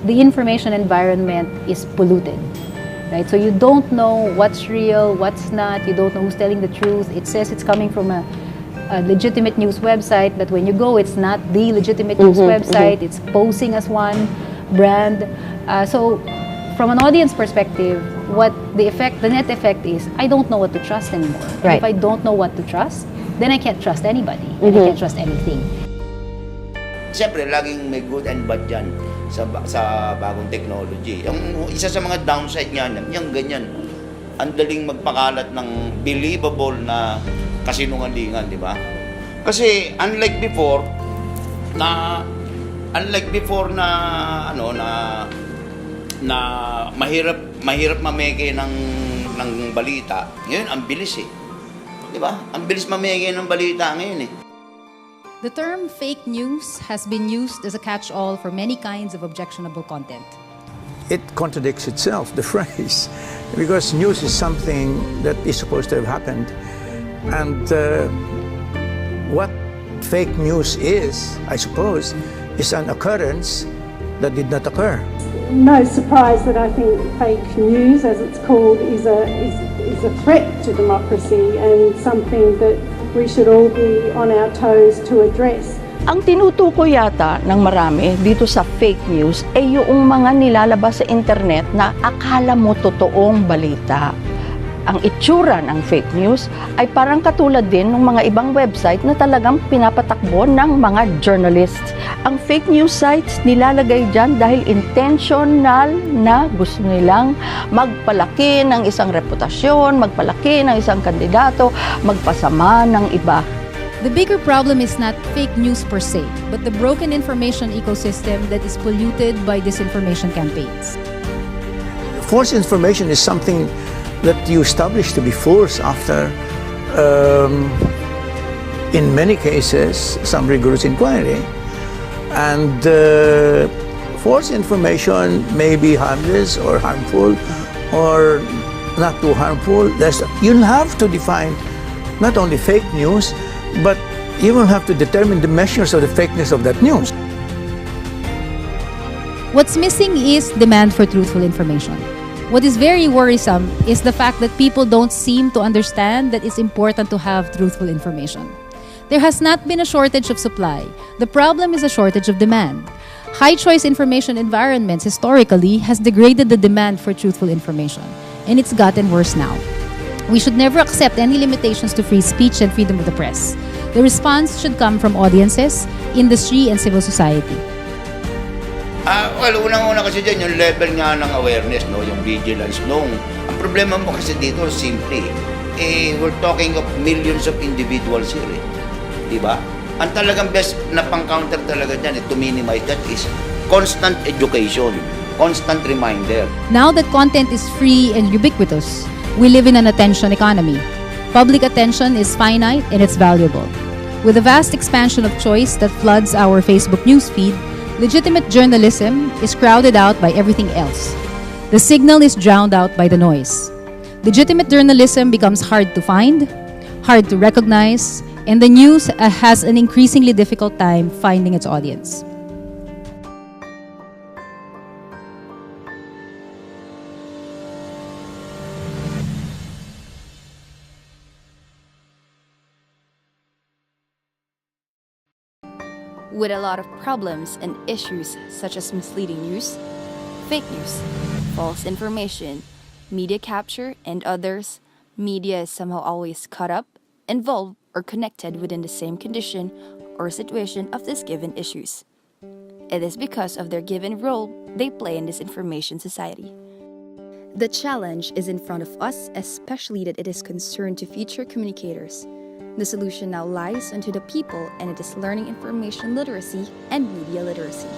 the information environment is polluted. Right? So you don't know what's real, what's not, you don't know who's telling the truth. It says it's coming from a legitimate news website, but when you go, it's not the legitimate news website. It's posing as one brand. So from an audience perspective, what the net effect is, I don't know what to trust anymore. Right. If I don't know what to trust, then I can't trust anybody. And I can't trust anything. Siyempre, laging may good and bad yan sa bagong technology. Yung isa sa mga downside nga yan, yung ganyan. Ang daling magpakalat ng believable na kasinungalingan, di ba? Kasi unlike before na mahirap mameke ng balita. Ngayon ang bilis eh. Di ba? Ang bilis mameke ng balita ngayon eh. The term fake news has been used as a catch-all for many kinds of objectionable content. It contradicts itself, the phrase, because news is something that is supposed to have happened. And what fake news is, I suppose, is an occurrence that did not occur. No surprise that I think fake news, as it's called, is a threat to democracy and something that we should all be on our toes to address. Ang tinutukoy yata ng marami dito sa fake news ay yung mga nilalabas sa internet na akala mo totoong balita. Ang itsura ng fake news ay parang katulad din ng mga ibang website na talagang pinapatakbo ng mga journalists. Ang fake news sites nilalagay dyan dahil intentional na gusto nilang magpalaki ng isang reputasyon, magpalaki ng isang kandidato, magpasama ng iba. The bigger problem is not fake news per se, but the broken information ecosystem that is polluted by disinformation campaigns. False information is something that you establish to be false after, in many cases, some rigorous inquiry. And false information may be harmless or harmful or not too harmful. You'll have to define not only fake news, but you will have to determine the measures of the fakeness of that news. What's missing is demand for truthful information. What is very worrisome is the fact that people don't seem to understand that it's important to have truthful information. There has not been a shortage of supply. The problem is a shortage of demand. High-choice information environments historically has degraded the demand for truthful information, and it's gotten worse now. We should never accept any limitations to free speech and freedom of the press. The response should come from audiences, industry, and civil society. Well, unang-una kasi dyan, yung level nga ng awareness, no? Yung vigilance. No? Ang problema mo kasi dito, simple. We're talking of millions of individuals here. Diba? Ang talagang best na pang-counter talaga dyan, to minimize that is constant education, constant reminder. Now that content is free and ubiquitous, we live in an attention economy. Public attention is finite and it's valuable. With a vast expansion of choice that floods our Facebook newsfeed, legitimate journalism is crowded out by everything else. The signal is drowned out by the noise. Legitimate journalism becomes hard to find, hard to recognize, and the news has an increasingly difficult time finding its audience. With a lot of problems and issues such as misleading news, fake news, false information, media capture, and others, media is somehow always caught up, involved, or connected within the same condition or situation of these given issues. It is because of their given role they play in this information society. The challenge is in front of us, especially that it is concerned to future communicators. The solution now lies unto the people, and it is learning information literacy and media literacy.